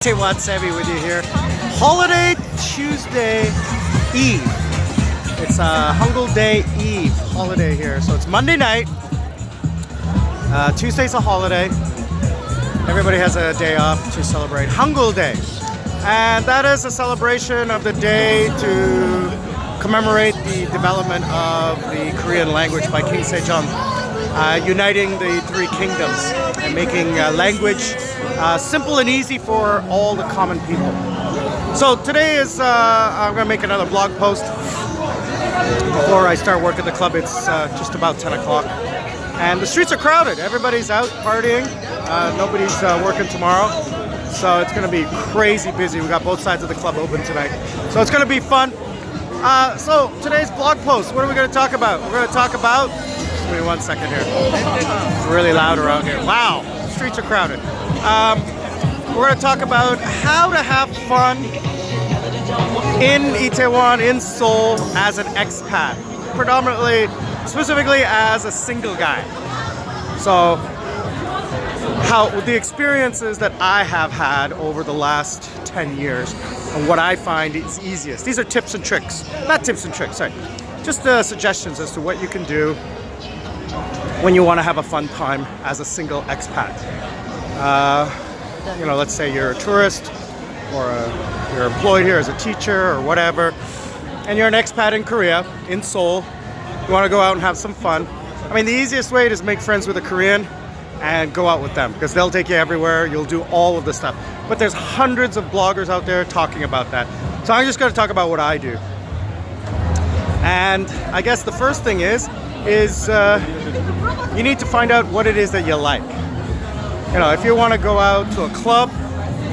Itaewon Sebi with you here. Holiday Tuesday Eve. It's a Hangul Day Eve holiday here. So it's Monday night. Tuesday's a holiday. Everybody has a day off to celebrate Hangul Day. And that is a celebration of the day to commemorate the development of the Korean language by King Sejong, uniting the three kingdoms and making language simple and easy for all the common people. So today is, I'm going to make another blog post before I start work at the club. It's just about 10 o'clock. And the streets are crowded. Everybody's out partying. Nobody's working tomorrow. So it's going to be crazy busy. We got both sides of the club open tonight. So it's going to be fun. So today's blog post, what are we going to talk about? We're going to talk about, give me 1 second here. It's really loud around here. Wow, the streets are crowded. We're going to talk about how to have fun in Itaewon, in Seoul, as an expat. Specifically as a single guy. So, how the experiences that I have had over the last 10 years and what I find is easiest. These are tips and tricks. Not tips and tricks, sorry. Just suggestions as to what you can do when you want to have a fun time as a single expat. You know, let's say you're a tourist or you're employed here as a teacher or whatever, and you're an expat in Korea, in Seoul. You want to go out and have some fun. I mean, the easiest way is make friends with a Korean and go out with them because they'll take you everywhere. You'll do all of the stuff. But there's hundreds of bloggers out there talking about that. So I'm just going to talk about what I do. And I guess the first thing is you need to find out what it is that you like. You know, if you want to go out to a club,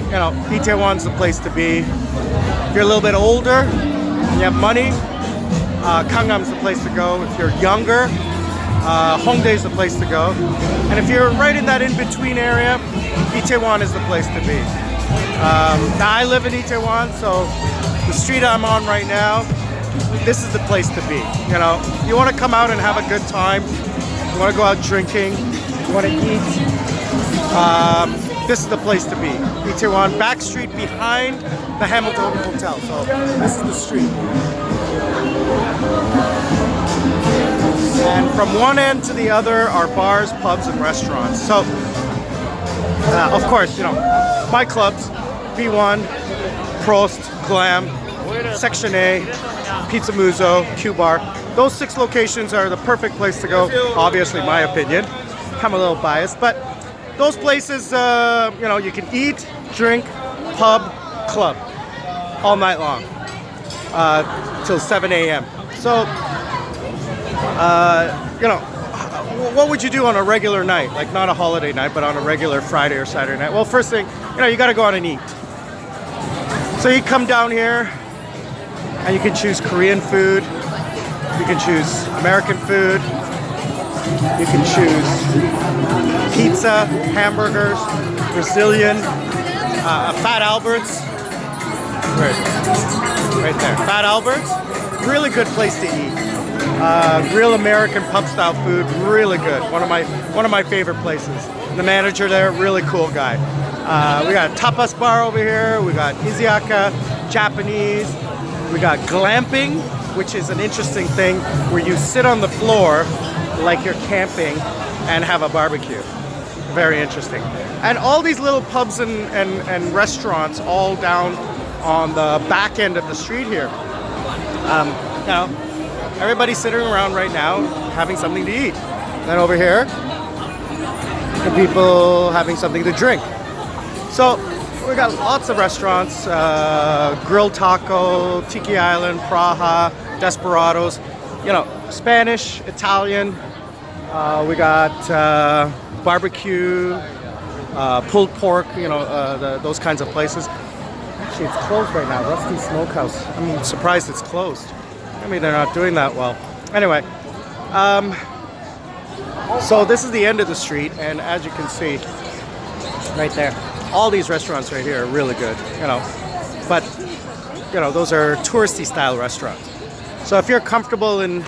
you know, Itaewon's the place to be. If you're a little bit older and you have money, Gangnam's the place to go. If you're younger, Hongdae's the place to go. And if you're right in that in-between area, Itaewon is the place to be. Now I live in Itaewon, so the street I'm on right now, this is the place to be. You know, you want to come out and have a good time. You want to go out drinking. You want to eat. This is the place to be. Itaewon, back street behind the Hamilton Hotel. So this is the street. And from one end to the other are bars, pubs, and restaurants. So, of course, you know, my clubs, B1, Prost, Glam, Section A, Pizza Muzo, Q Bar. Those 6 locations are the perfect place to go. Obviously, my opinion. I'm a little biased, but those places, you know, you can eat, drink, pub, club, all night long, till 7 a.m. So, you know, what would you do on a regular night? Like not a holiday night, but on a regular Friday or Saturday night? Well, first thing, you know, you got to go out and eat. So you come down here, and you can choose Korean food, you can choose American food, you can choose pizza, hamburgers, Brazilian, Fat Albert's, right there. Fat Albert's, really good place to eat. Real American pub style food, really good. One of my favorite places. The manager there, really cool guy. We got a tapas bar over here. We got izakaya, Japanese. We got glamping, which is an interesting thing where you sit on the floor like you're camping and have a barbecue. Very interesting. And all these little pubs and restaurants all down on the back end of the street here. You know, everybody's sitting around right now having something to eat. Then over here, the people having something to drink. So we got lots of restaurants, Grill Taco, Tiki Island, Praha, Desperados, you know, Spanish, Italian. We got barbecue, pulled pork, you know, those kinds of places. Actually, it's closed right now. Rusty Smokehouse. I'm surprised it's closed. I mean, they're not doing that well. Anyway, so this is the end of the street, and as you can see, right there, all these restaurants right here are really good, you know. But, you know, those are touristy style restaurants. So if you're comfortable in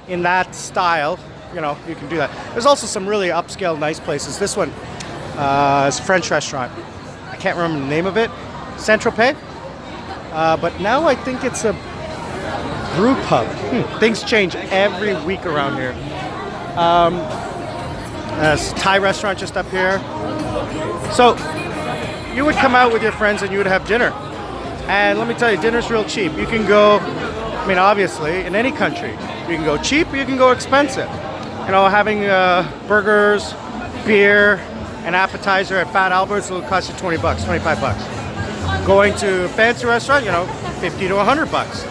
that style, you know, you can do that. There's also some really upscale, nice places. This one is a French restaurant. I can't remember the name of it, Central Pay. But now I think it's a brew pub. Things change every week around here. There's a Thai restaurant just up here. So you would come out with your friends and you would have dinner. And let me tell you, dinner's real cheap. You can go, I mean, obviously, in any country, you can go cheap, you can go expensive. You know, having burgers, beer, an appetizer at Fat Albert's will cost you 20 bucks, 25 bucks. Going to a fancy restaurant, you know, 50 to 100 bucks.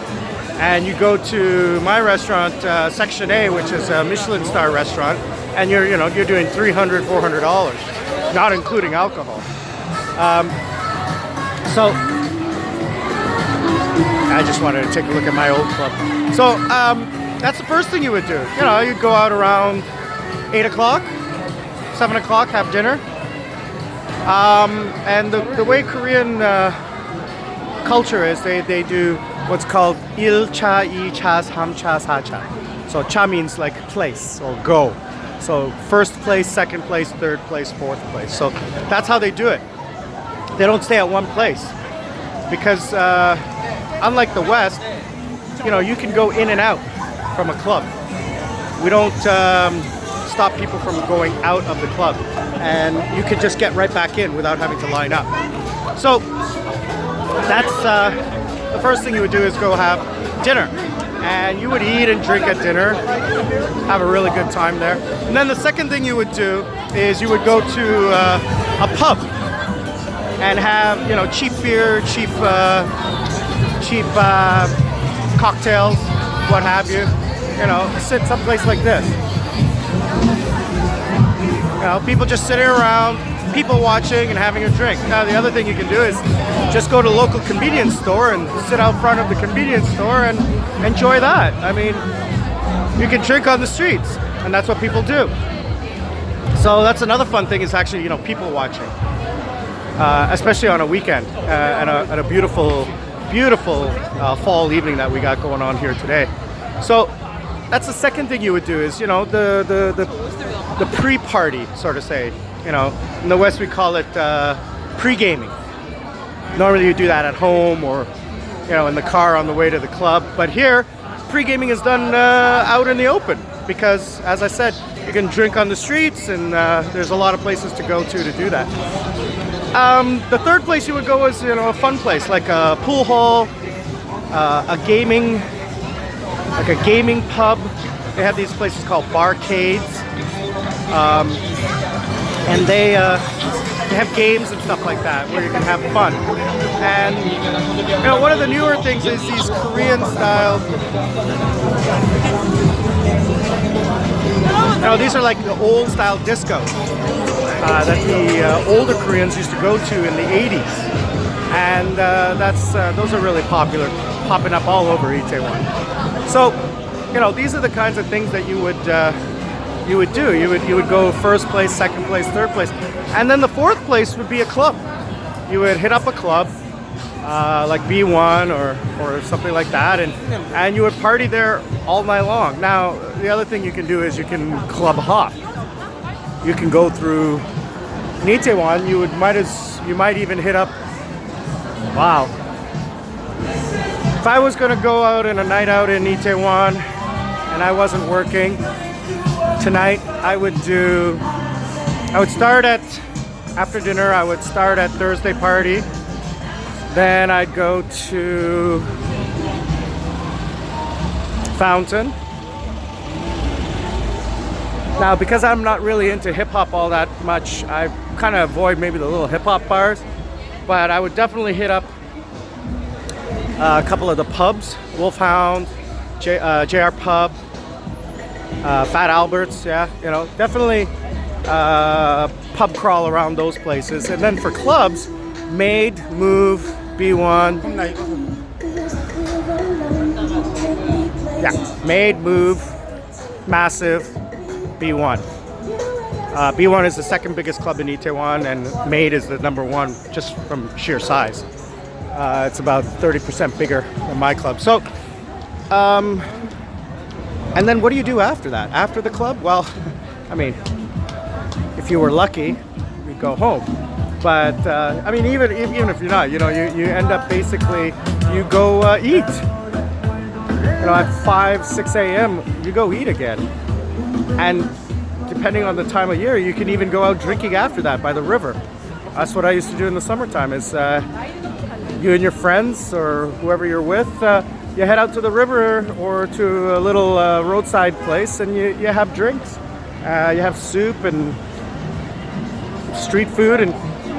And you go to my restaurant, Section A, which is a Michelin star restaurant, and you're doing $300, $400, not including alcohol. So I just wanted to take a look at my old club. So that's the first thing you would do. You know, you'd go out around 8 o'clock, 7 o'clock, have dinner. And the way Korean culture is, they do what's called il cha, I cha, sam cha, sa cha. So cha means like place or go. So first place, second place, third place, fourth place. So that's how they do it. They don't stay at one place because unlike the West, you know, you can go in and out from a club. We don't stop people from going out of the club, and you can just get right back in without having to line up. So that's the first thing you would do is go have dinner, and you would eat and drink at dinner, have a really good time there. And then the second thing you would do is you would go to a pub and have, you know, cheap beer, cheap cocktails, what have you. You know, sit someplace like this. You know, people just sitting around, people watching and having a drink. Now, the other thing you can do is just go to a local convenience store and sit out front of the convenience store and enjoy that. I mean, you can drink on the streets, and that's what people do. So that's another fun thing is actually, you know, people watching, especially on a weekend and a beautiful fall evening that we got going on here today. So that's the second thing you would do is, you know, the pre-party, sort of say. You know, in the West we call it pre-gaming. Normally you do that at home or, you know, in the car on the way to the club. But here, pre-gaming is done out in the open because, as I said, you can drink on the streets, and there's a lot of places to go to do that. The third place you would go is, you know, a fun place like a pool hall, a gaming pub. They have these places called barcades, and they have games and stuff like that where you can have fun. And, you know, one of the newer things is these Korean style. You know, these are like the old style discos that the older Koreans used to go to in the 80s, and those are really popular, popping up all over Itaewon. So, you know, these are the kinds of things that you would do. You would go first place, second place, third place, and then the fourth place would be a club. You would hit up a club like B1 or something like that, and you would party there all night long. Now, the other thing you can do is you can club hop. You can go through Itaewon. You might even hit up. Wow. If I was going to go out in a night out in Itaewon and I wasn't working tonight, I would start after dinner, I would start at Thursday party. Then I'd go to Fountain. Now, because I'm not really into hip-hop all that much, I kind of avoid maybe the little hip-hop bars, but I would definitely hit up a couple of the pubs, Wolfhound, JR Pub, Fat Albert's, yeah, you know, definitely pub crawl around those places. And then for clubs, Made, Move, B1. Yeah, Made, Move, Massive, B1. B1 is the second biggest club in Itaewon, and Made is the number one just from sheer size. It's about 30% bigger than my club. So, and then what do you do after that? After the club? Well, I mean, if you were lucky, you'd go home. But I mean, even if you're not, you know, you end up basically, you go eat. You know, at 5, 6 a.m. you go eat again. And depending on the time of year, you can even go out drinking after that by the river. That's what I used to do in the summertime, is you and your friends or whoever you're with, you head out to the river or to a little roadside place, and you have drinks. You have soup and street food, and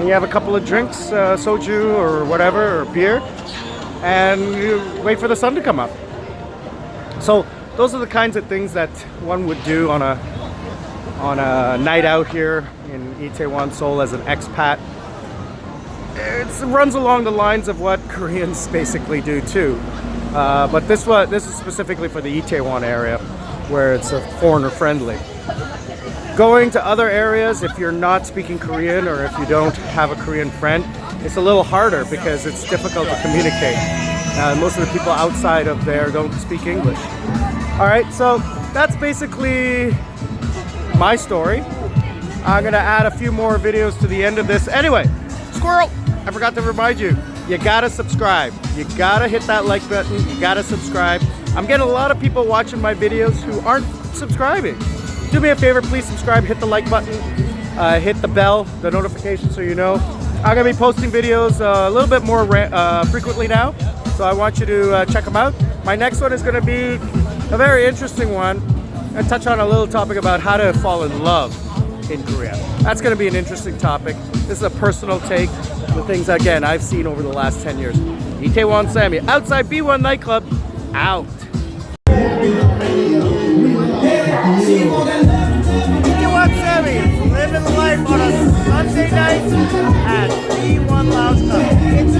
you have a couple of drinks, soju or whatever, or beer, and you wait for the sun to come up. So those are the kinds of things that one would do on a night out here in Itaewon, Seoul, as an expat. It runs along the lines of what Koreans basically do too. But this is specifically for the Itaewon area, where it's a foreigner friendly. Going to other areas, if you're not speaking Korean or if you don't have a Korean friend, it's a little harder because it's difficult to communicate. Most of the people outside of there don't speak English. All right, so that's basically my story. I'm gonna add a few more videos to the end of this. Anyway, squirrel, I forgot to remind you, you gotta subscribe. You gotta hit that like button, you gotta subscribe. I'm getting a lot of people watching my videos who aren't subscribing. Do me a favor, please subscribe, hit the like button, hit the bell, the notification, so you know. I'm gonna be posting videos a little bit more frequently now, so I want you to check them out. My next one is gonna be a very interesting one. I touch on a little topic about how to fall in love in Korea. That's gonna be an interesting topic. This is a personal take, the things, again, I've seen over the last 10 years. Itaewon Sammy, outside B1 nightclub, out. Itaewon Sammy, living life on a Sunday night at B1 Lounge Club. It's